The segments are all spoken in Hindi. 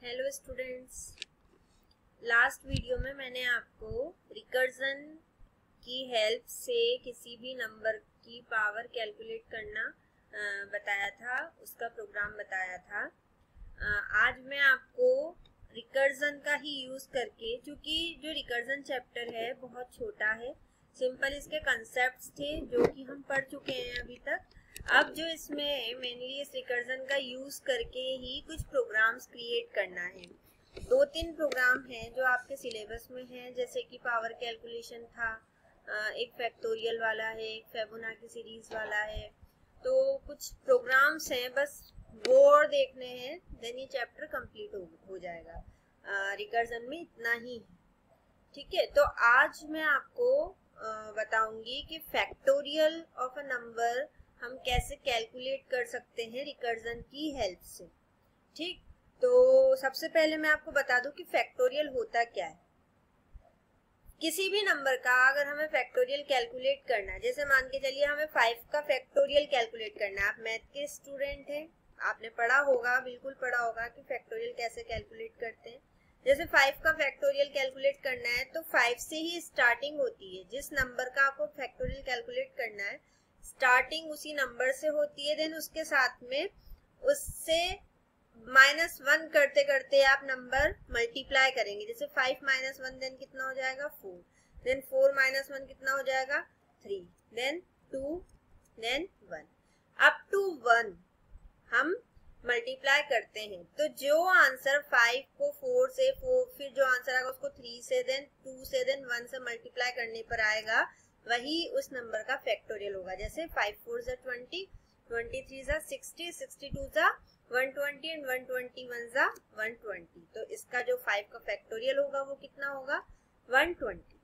हेलो स्टूडेंट्स, लास्ट वीडियो में मैंने आपको रिकर्जन की हेल्प से किसी भी नंबर की पावर कैलकुलेट करना बताया था, उसका प्रोग्राम बताया था। आज मैं आपको रिकर्जन का ही यूज़ करके, क्योंकि जो रिकर्जन चैप्टर है बहुत छोटा है, सिंपल इसके कंसेप्ट्स थे जो कि हम पढ़ चुके हैं अभी तक। अब जो इसमें मेनली इस रिकर्जन का यूज करके ही कुछ प्रोग्राम्स क्रिएट करना है। 2-3 प्रोग्राम हैं जो आपके सिलेबस में हैं, जैसे कि पावर कैलकुलेशन था, एक फैक्टोरियल वाला है, एक फिबोनाची सीरीज वाला है। तो कुछ प्रोग्राम्स हैं, बस वो देखने हैं, देन ये चैप्टर कंप्लीट हो जाएगा। रिकर्जन में इतना ही है, ठीक है। तो आज मैं आपको बताऊंगी कि फैक्टोरियल ऑफ अ नंबर हम कैसे कैलकुलेट कर सकते हैं रिकर्जन की हेल्प से, ठीक। तो सबसे पहले मैं आपको बता दूं कि फैक्टोरियल होता क्या है। किसी भी नंबर का अगर हमें फैक्टोरियल कैलकुलेट करना है, जैसे मान के चलिए हमें 5 का फैक्टोरियल कैलकुलेट करना है। आप मैथ के स्टूडेंट हैं, आपने पढ़ा होगा, बिल्कुल पढ़ा होगा कि फैक्टोरियल कैसे कैलकुलेट करते हैं। जैसे 5 का फैक्टोरियल कैलकुलेट करना है तो 5 से ही स्टार्टिंग होती है। जिस नंबर का आपको फैक्टोरियल कैलकुलेट करना है, स्टार्टिंग उसी नंबर से होती है, देन उसके साथ में उससे -1 करते करते आप नंबर मल्टीप्लाई करेंगे। जैसे 5 - 1 देन कितना हो जाएगा 4, देन 4 - 1 कितना हो जाएगा 3, देन 2, देन 1, अप टू 1 हम मल्टीप्लाई करते हैं। तो जो आंसर 5 को 4 से 4, फिर जो आंसर आएगा उसको 3 से, देन 2 से, देन 1 से मल्टीप्लाई करने पर आएगा, वही उस नंबर का फैक्टोरियल होगा। जैसे 5 4 ज़ा 20, 23 ज़ा 60, 62 ज़ा 120 एंड 121 ज़ा 120। तो इसका जो 5 का फैक्टोरियल होगा वो कितना होगा 120।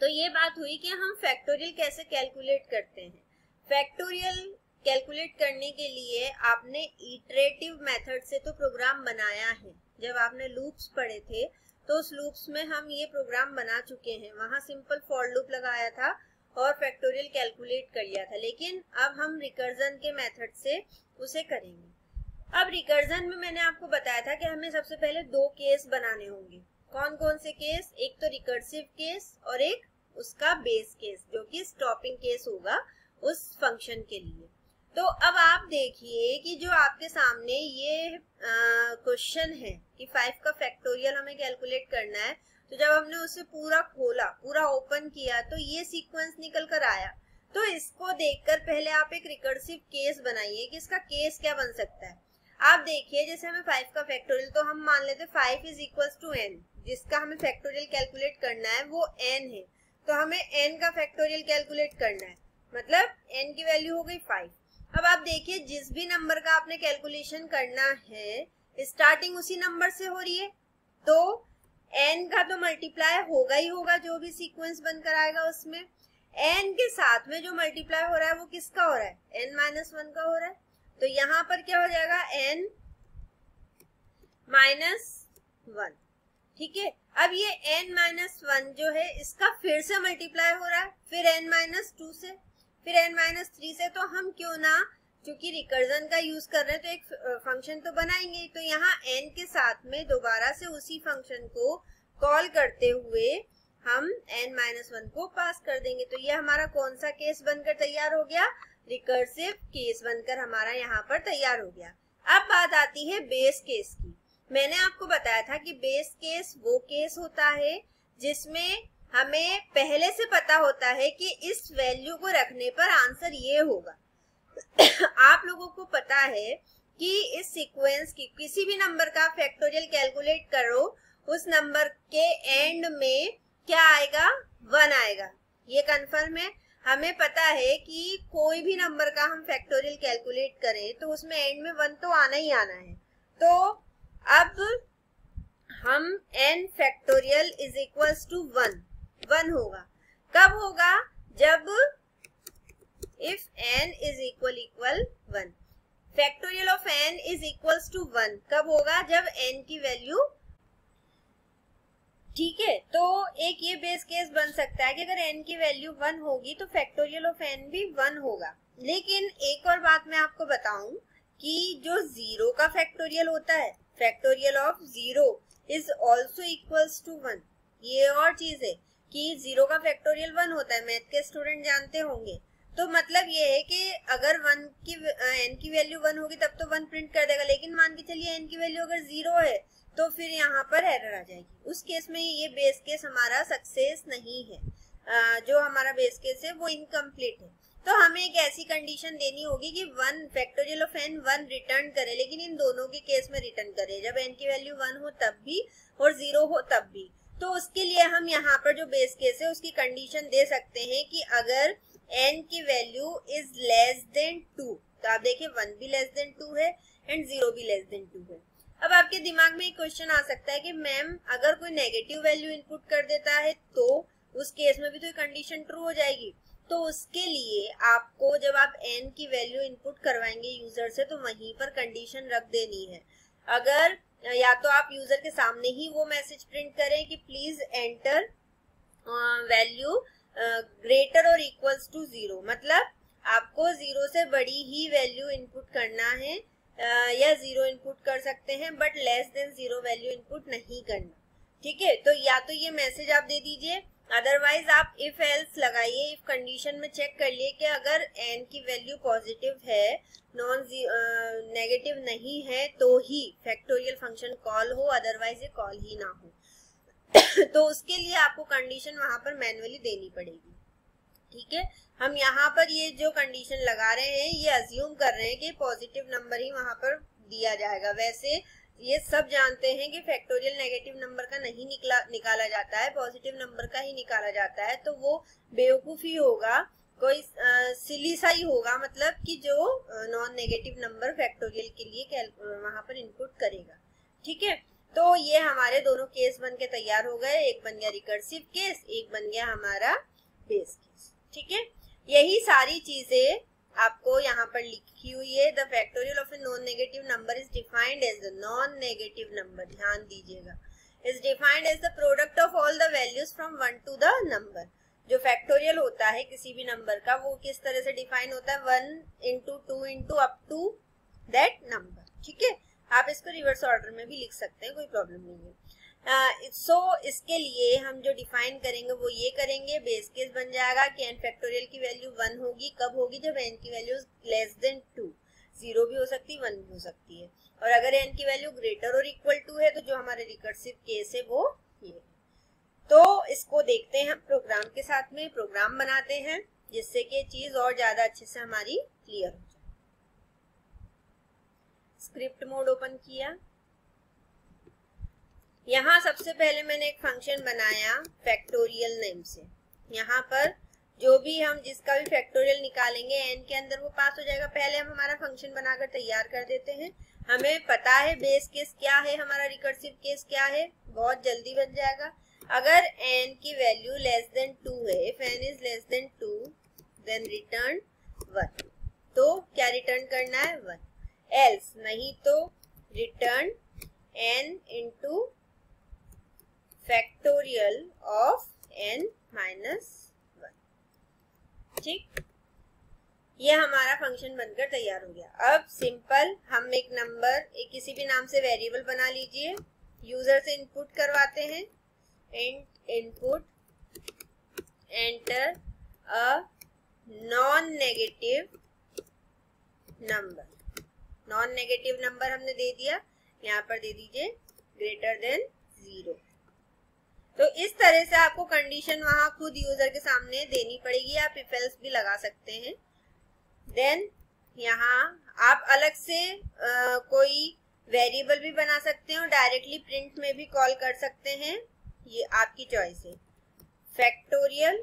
तो ये बात हुई कि हम फैक्टोरियल कैसे कैलकुलेट करते हैं। फैक्टोरियल कैलकुलेट करने के लिए आपने इटरेटिव मेथड से तो प्रोग्राम बनाया है। जब आपने लूप्स पढ़े थे तो उस लूप्स में हम ये प्रोग्राम बना चुके हैं, वहां सिंपल फॉर लूप लगाया था और फैक्टोरियल कैलकुलेट कर लिया था। लेकिन अब हम रिकर्जन के मेथड से उसे करेंगे। अब रिकर्जन में मैंने आपको बताया था कि हमें सबसे पहले 2 केस बनाने होंगे। कौन कौन से केस? एक तो रिकर्सिव केस और एक उसका बेस केस, जो कि स्टॉपिंग केस होगा उस फंक्शन के लिए। तो अब आप देखिए कि जो आपके सामने ये क्वेश्चन है कि 5 का फैक्टोरियल हमें कैलकुलेट करना है, तो जब हमने उसे पूरा खोला, पूरा ओपन किया, तो ये सीक्वेंस निकल कर आया। तो इसको देखकर पहले आप एक रिकर्सिव केस बनाइए कि इसका केस क्या बन सकता है। आप देखिए, जैसे हमें 5 का फैक्टोरियल, तो हम मान लेते 5 = n, जिसका हमें फैक्टोरियल कैलकुलेट करना है वो n है। तो हमें n का फैक्टोरियल कैलकुलेट करना है, मतलब n की वैल्यू हो गई 5। अब आप देखिए, जिस भी नंबर का आपने कैलकुलेशन करना है, स्टार्टिंग उसी नंबर से हो रही है, तो n का तो मल्टीप्लाई होगा ही होगा, जो भी सीक्वेंस बनकर आएगा उसमें। n के साथ में जो मल्टीप्लाई हो रहा है वो किसका हो रहा है? n - 1 का हो रहा है। तो यहाँ पर क्या हो जाएगा? n - 1, ठीक है। अब ये n - 1 जो है, इसका फिर से मल्टीप्लाई हो रहा है, फिर n - 2 से, फिर n - 3 से। तो हम क्यों ना, क्योंकि रिकर्जन का यूज कर रहे हैं तो एक फंक्शन तो बनाएंगे। तो यहाँ n के साथ में दोबारा से उसी फंक्शन को कॉल करते हुए हम n - 1 को पास कर देंगे। तो ये हमारा कौन सा केस बनकर तैयार हो गया? रिकर्सिव केस बनकर हमारा यहाँ पर तैयार हो गया। अब बात आती है बेस केस की। मैंने आपको बताया था कि बेस केस वो केस होता है जिसमें हमें पहले से पता होता है कि इस वैल्यू को रखने पर आंसर ये होगा। आप लोगों को पता है कि इस सीक्वेंस की किसी भी नंबर का फैक्टोरियल कैलकुलेट करो, उस नंबर के एंड में क्या आएगा? 1 आएगा। ये कंफर्म है। हमें पता है कि कोई भी नंबर का हम फैक्टोरियल कैलकुलेट करें तो उसमें एंड में 1 तो आना ही आना है। तो अब हम n फैक्टोरियल = 1 होगा। कब होगा? जब if n = 1। Factorial of n = 1 कब होगा? जब n की वैल्यू, ठीक है। तो एक ये बेस केस बन सकता है कि अगर n की वैल्यू 1 होगी तो फैक्टोरियल ऑफ n भी 1 होगा। लेकिन एक और बात मैं आपको बताऊं कि जो 0 का फैक्टोरियल होता है factorial of 0 is also equals to 1। ये और चीज है कि 0 का फैक्टोरियल 1 होता है, मैथ के स्टूडेंट जानते होंगे। तो मतलब ये है कि अगर n की वैल्यू 1 होगी तब तो 1 प्रिंट कर देगा, लेकिन मान के चलिए n की वैल्यू अगर 0 है तो फिर यहाँ पर एरर आ जाएगी। उस केस में ये बेस केस हमारा सक्सेस नहीं है, जो हमारा बेस केस है वो इनकम्प्लीट है। तो हमें एक ऐसी कंडीशन देनी होगी कि 1 फैक्टोरियल ऑफ n 1 रिटर्न करे, लेकिन इन दोनों के केस में रिटर्न करे, जब n की वैल्यू 1 हो तब भी और 0 हो तब भी। तो उसके लिए हम यहाँ पर जो बेस केस है उसकी कंडीशन दे सकते हैं कि अगर n की वैल्यू इज लेस देन 2, तो आप देखिए 1 भी लेस देन 2 है एंड 0 भी लेस देन 2 है। अब आपके दिमाग में एक क्वेश्चन आ सकता है कि मैम अगर कोई नेगेटिव वैल्यू इनपुट कर देता है तो उस केस में भी तो कंडीशन ट्रू हो जाएगी। तो उसके लिए आपको जब आप n की वैल्यू इनपुट करवाएंगे यूजर से तो वहीं पर कंडीशन रख देनी है। अगर या तो आप यूजर के सामने ही वो मैसेज प्रिंट करें कि प्लीज एंटर वैल्यू ग्रेटर और इक्वल्स टू 0, मतलब आपको 0 से बड़ी ही वैल्यू इनपुट करना है, या 0 इनपुट कर सकते हैं but less than 0 value input नहीं करना। ठीक है, तो या तो ये मैसेज आप दे दीजिए, अदरवाइज आप इफ एल्स लगाइए, इफ कंडीशन में चेक कर लिए कि अगर n की वैल्यू पॉजिटिव है, नॉन नेगेटिव नहीं है तो ही फैक्टोरियल फंक्शन कॉल हो, अदरवाइज ये कॉल ही ना हो। तो उसके लिए आपको कंडीशन वहां पर मैन्युअली देनी पड़ेगी। ठीक है, हम यहाँ पर ये जो कंडीशन लगा रहे हैं ये अज्यूम कर रहे हैं कि पॉजिटिव नंबर ही वहां पर दिया जाएगा। वैसे ये सब जानते हैं कि फैक्टोरियल नेगेटिव नंबर का नहीं निकाला जाता है, पॉजिटिव नंबर का ही निकाला जाता है। तो वो बेवकूफी होगा, कोई सिली सा ही होगा, मतलब कि जो नॉन नेगेटिव नंबर फैक्टोरियल के लिए वहां पर इनपुट करेगा। ठीक है, तो ये हमारे दोनों केस बन के तैयार हो गए, एक बन गया रिकर्सिव केस, एक बन गया हमारा बेस केस। ठीक है, यही सारी चीजें आपको यहाँ पर लिखी हुई है। The factorial of a non negative number is defined as the non negative number, ध्यान दीजिएगा, is defined as the product of all the values from 1 to the number. जो फैक्टोरियल होता है किसी भी नंबर का वो किस तरह से डिफाइन होता है, 1 into 2 into up to that number. ठीक है, आप इसको रिवर्स ऑर्डर में भी लिख सकते हैं, कोई प्रॉब्लम नहीं है। इसके लिए हम जो डिफाइन करेंगे वो ये करेंगे, बेस केस बन जाएगा कि n फैक्टोरियल की वैल्यू 1 होगी, कब होगी, जब n की वैल्यू लेस देन 2, 0 भी हो सकती है 1 भी हो सकती है, और अगर n की वैल्यू ग्रेटर और इक्वल टू है तो जो हमारे रिकर्सिव केस है वो ये। तो इसको देखते हैं हम प्रोग्राम के साथ में, प्रोग्राम बनाते हैं जिससे कि चीज और ज्यादा अच्छे से हमारी क्लियर हो जाए। स्क्रिप्ट मोड ओपन किया, यहाँ सबसे पहले मैंने एक फंक्शन बनाया फैक्टोरियल नेम से। यहाँ पर जो भी हम जिसका भी फैक्टोरियल निकालेंगे n के अंदर वो पास हो जाएगा। पहले हम हमारा फंक्शन बनाकर तैयार कर देते हैं। हमें पता है बेस केस क्या है, हमारा रिकर्सिव केस क्या है, बहुत जल्दी बन जाएगा। अगर n की वैल्यू लेस देन 2 है, if n is less than 2 then return 1, तो क्या रिटर्न करना है 1, एल्स नहीं तो return n into factorial of n minus 1। ठीक, ये हमारा फंक्शन बनकर तैयार हो गया। अब सिंपल हम एक नंबर किसी भी नाम से वेरिएबल बना लीजिए, यूजर से इनपुट करवाते हैं, int input enter a non negative number. Non negative number हमने दे दिया, यहाँ पर दे दीजिए ग्रेटर देन 0। तो इस तरह से आपको कंडीशन वहां खुद यूजर के सामने देनी पड़ेगी, आप इफ एल्स भी लगा सकते हैं। देन यहाँ आप अलग से कोई वेरिएबल भी बना सकते हैं और डायरेक्टली प्रिंट में भी कॉल कर सकते हैं, ये आपकी चॉइस है। फैक्टोरियल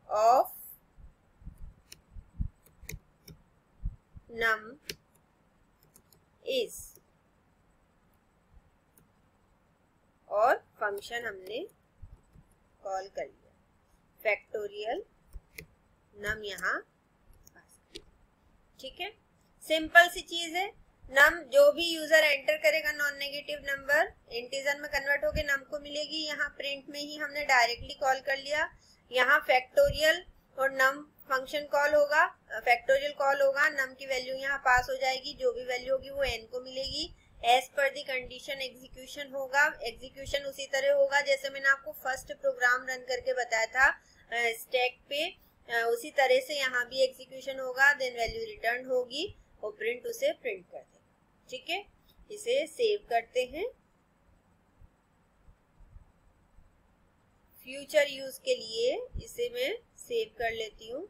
ऑफ नम इज, और फंक्शन हमने कॉल कर लिया फैक्टोरियल नम यहाँ। ठीक है, सिंपल सी चीज है। नम जो भी यूजर एंटर करेगा नॉन नेगेटिव नंबर इंटीजर में कन्वर्ट होके नम को मिलेगी। यहाँ प्रिंट में ही हमने डायरेक्टली कॉल कर लिया, यहाँ फैक्टोरियल और नम फंक्शन कॉल होगा, फैक्टोरियल कॉल होगा, नम की वैल्यू यहाँ पास हो जाएगी, जो भी वैल्यू होगी वो n को मिलेगी एज पर दी कंडीशन एग्जीक्यूशन होगा। एग्जीक्यूशन उसी तरह होगा जैसे मैंने आपको फर्स्ट प्रोग्राम रन करके बताया था स्टैक पे, उसी तरह से यहाँ भी एग्जीक्यूशन होगा। देन वैल्यू रिटर्न होगी और प्रिंट उसे प्रिंट कर देगा। ठीक है, इसे सेव करते हैं। फ्यूचर यूज के लिए इसे मैं सेव कर लेती हूँ।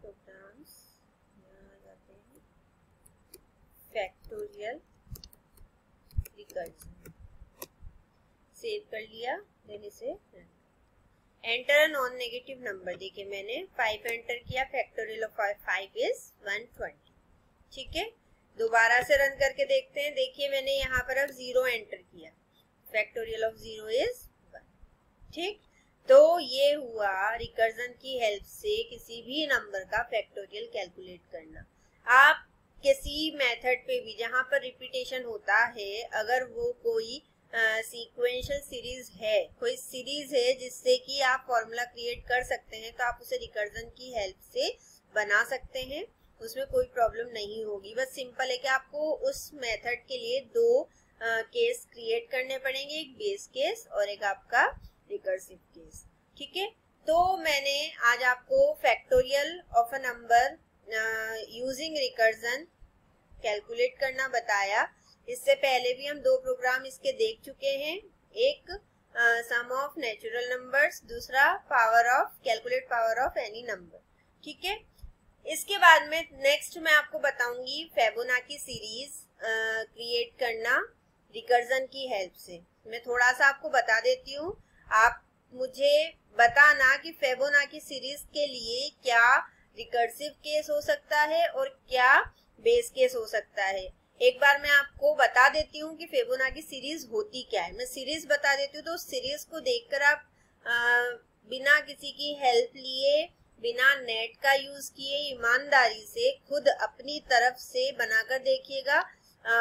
प्रोग्राम्स यहाँ आ जाते हैं, फैक्टोरियल रिकर्जन, सेव कर लिया। देन इसे एंटर नॉन नेगेटिव नंबर, देखिए मैंने 5 एंटर किया, फैक्टोरियल ऑफ 5 इज 120। ठीक है, दोबारा से रन करके देखते हैं। देखिए मैंने यहाँ पर अब 0 एंटर किया, फैक्टोरियल ऑफ 0 इज 1। ठीक, तो ये हुआ रिकर्जन की हेल्प से किसी भी नंबर का फैक्टोरियल कैलकुलेट करना। आप किसी मेथड पे भी जहाँ पर रिपीटेशन होता है, अगर वो कोई सीक्वेंशियल सीरीज है, कोई सीरीज है जिससे कि आप फॉर्मूला क्रिएट कर सकते हैं, तो आप उसे रिकर्जन की हेल्प से बना सकते हैं, उसमें कोई प्रॉब्लम नहीं होगी। बस सिंपल है कि आपको उस मेथड के लिए 2 केस क्रिएट करने पड़ेंगे, एक बेस केस और एक आपका रिकर्सिव केस। ठीक है, तो मैंने आज आपको factorial of a number using recursion calculate करना बताया। इससे पहले भी हम 2 प्रोग्राम इसके देख चुके हैं, एक सम ऑफ नेचुरल नंबर्स, दूसरा power of calculate power of any number. ठीक है, इसके बाद में नेक्स्ट मैं आपको बताऊंगी फिबोनाची सीरीज क्रिएट करना रिकर्जन की हेल्प से। मैं थोड़ा सा आपको बता देती हूँ, आप मुझे बताना कि फिबोनाची सीरीज के लिए क्या रिकर्सिव केस हो सकता है और क्या बेस केस हो सकता है। एक बार मैं आपको बता देती हूँ कि फिबोनाची सीरीज होती क्या है। मैं सीरीज बता देती हूँ, तो सीरीज को देखकर आप बिना किसी की हेल्प लिए, बिना नेट का यूज किए, ईमानदारी से खुद अपनी तरफ से बनाकर देखिएगा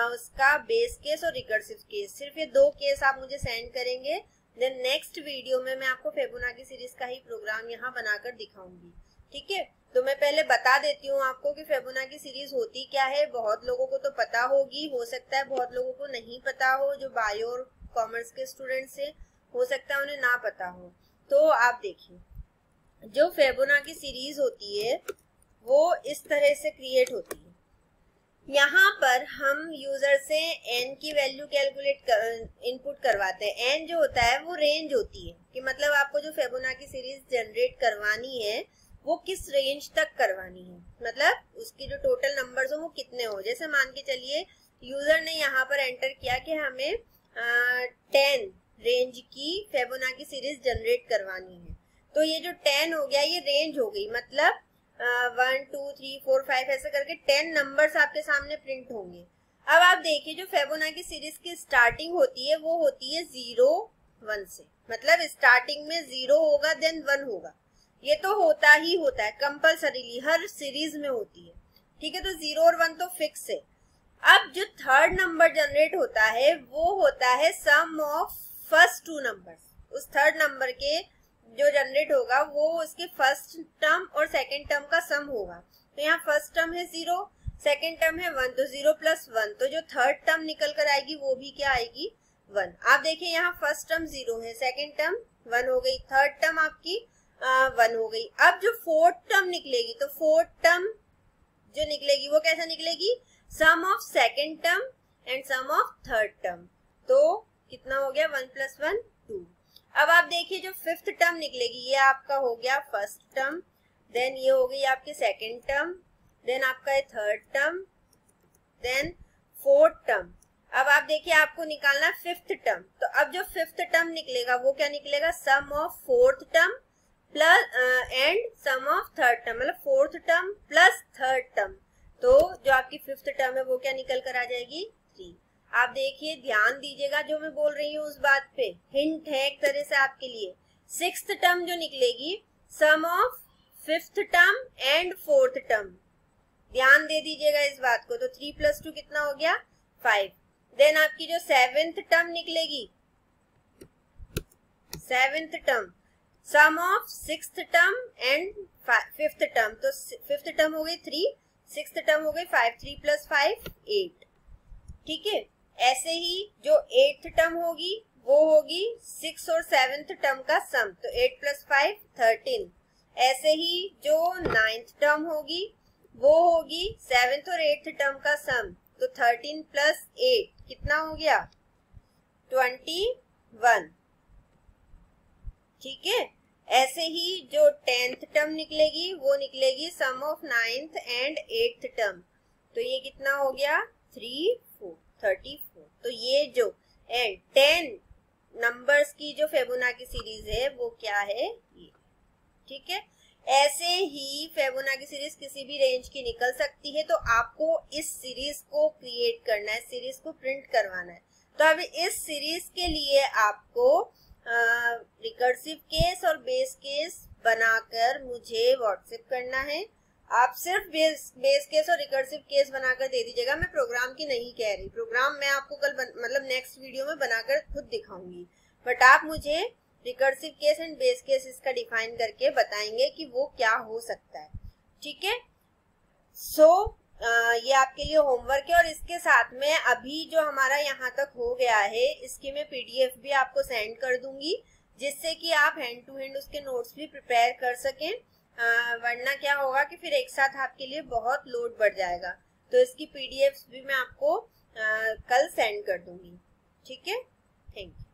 उसका बेस केस और रिकर्सिव केस। सिर्फ ये 2 केस आप मुझे सेंड करेंगे, देन नेक्स्ट वीडियो में मैं आपको फिबोनाची सीरीज का ही प्रोग्राम यहाँ बनाकर दिखाऊंगी। ठीक है, तो मैं पहले बता देती हूँ आपको कि फिबोनाची सीरीज होती क्या है। बहुत लोगों को तो पता होगी, हो सकता है बहुत लोगों को नहीं पता हो, जो बायो और कॉमर्स के स्टूडेंट्स हैं हो सकता है उन्हें ना पता हो। तो आप देखिए, जो फिबोनाची सीरीज होती है वो इस तरह से क्रिएट होती है। यहाँ पर हम यूजर से n की वैल्यू कैलकुलेट इनपुट करवाते हैं। n जो होता है वो रेंज होती है, कि मतलब आपको जो फिबोनाची सीरीज जनरेट करवानी है वो किस रेंज तक करवानी है, मतलब उसकी जो टोटल नंबर्स हो वो कितने हो। जैसे मान के चलिए यूजर ने यहाँ पर एंटर किया कि हमें 10 रेंज की फिबोनाची सीरीज जनरेट करवानी है, तो ये जो 10 हो गया ये रेंज हो गई, मतलब 1 2 3 4 5 ऐसे करके 10 नंबर्स आपके सामने प्रिंट होंगे। अब आप देखिए जो फिबोनाची सीरीज की स्टार्टिंग होती है वो होती है 0 1 से, मतलब स्टार्टिंग में 0 होगा देन 1 होगा। ये तो होता ही होता है, कंपल्सरीली हर सीरीज में होती है। ठीक है, तो 0 और 1 तो फिक्स है। अब जो थर्ड नंबर जनरेट होता है वो होता है सम ऑफ फर्स्ट 2 नंबर्स। उस थर्ड नंबर के जो जनरेट होगा वो उसके फर्स्ट टर्म और सेकंड टर्म का सम होगा। तो यहाँ फर्स्ट टर्म है 0, सेकंड टर्म है 1, तो 0 + 1, तो जो थर्ड टर्म निकल कर आएगी वो भी क्या आएगी 1। आप देखिए यहाँ फर्स्ट टर्म 0 है, सेकंड टर्म 1 हो गई, थर्ड टर्म आपकी 1 हो गई। अब जो फोर्थ टर्म निकलेगी, तो फोर्थ टर्म जो निकलेगी वो कैसा निकलेगी, sum of second term and sum of third term. तो कितना हो गया 1 + 1 2। अब आप देखिए जो फिफ्थ टर्म निकलेगी ये आपका हो गया फर्स्ट टर्म, देन ये हो गई आपकी सेकंड टर्म, देन आपका है third term, then fourth term. अब आप देखिए आपको निकालना है फिफ्थ टर्म, तो अब जो फिफ्थ टर्म निकलेगा वो क्या निकलेगा, sum of fourth term plus and sum of third term, मतलब fourth term plus third term. तो जो आपकी फिफ्थ टर्म है वो क्या निकल कर आ जाएगी 3। आप देखिए ध्यान दीजिएगा जो मैं बोल रही हूँ उस बात पे, हिंट है एक तरह से आपके लिए। सिक्स्थ टर्म जो निकलेगी sum of fifth term and fourth term, ध्यान दे दीजिएगा इस बात को। तो 3 + 2 कितना हो गया 5। देन आपकी जो सेवेंथ टर्म निकलेगी, seventh term sum of sixth term and term, तो फिफ्थ टर्म हो गई 3, सिक्स्थ टर्म हो गई 5, 3 + 5 8, ठीक है। ऐसे ही जो एट्थ टर्म होगी वो होगी 6 और 7th टर्म का सम, तो 8 + 5 13। ऐसे ही जो 9th टर्म होगी वो होगी 7th और 8th टर्म का सम, तो 13 + 8 कितना हो गया 21, ठीक है। ऐसे ही जो 10th टर्म निकलेगी वो निकलेगी sum of 9th and 8th term, तो ये कितना हो गया 3 4 34। तो ये जो 10 नंबर्स की जो फिबोनाची सीरीज है वो क्या है ये, ठीक है। ऐसे ही फिबोनाची सीरीज किसी भी रेंज की निकल सकती है, तो आपको इस सीरीज को क्रिएट करना है, सीरीज को प्रिंट करवाना है। तो अब इस सीरीज के लिए आपको रिकर्सिव केस और बेस केस बनाकर मुझे व्हाट्सएप करना है। आप सिर्फ बेस केस और रिकर्सिव केस बनाकर दे दीजिएगा, मैं प्रोग्राम की नहीं कह रही, प्रोग्राम मैं आपको कल मतलब नेक्स्ट वीडियो में बनाकर खुद दिखाऊंगी, बट आप मुझे recursive case and base case इसका डिफाइन करके बताएंगे कि वो क्या हो सकता है, ठीक है। सो ये आपके लिए होमवर्क है, और इसके साथ में अभी जो हमारा यहाँ तक हो गया है इसकी मैं पीडीएफ भी आपको सेंड कर दूंगी, जिससे कि आप हैंड टू हैंड उसके नोट्स भी प्रिपेयर कर सकें, वरना क्या होगा कि फिर एक साथ आपके लिए बहुत लोड बढ़ जाएगा। तो इसकी पीडीएफ भी मैं आपको कल सेंड कर दूंगी, ठीक है। Thank you.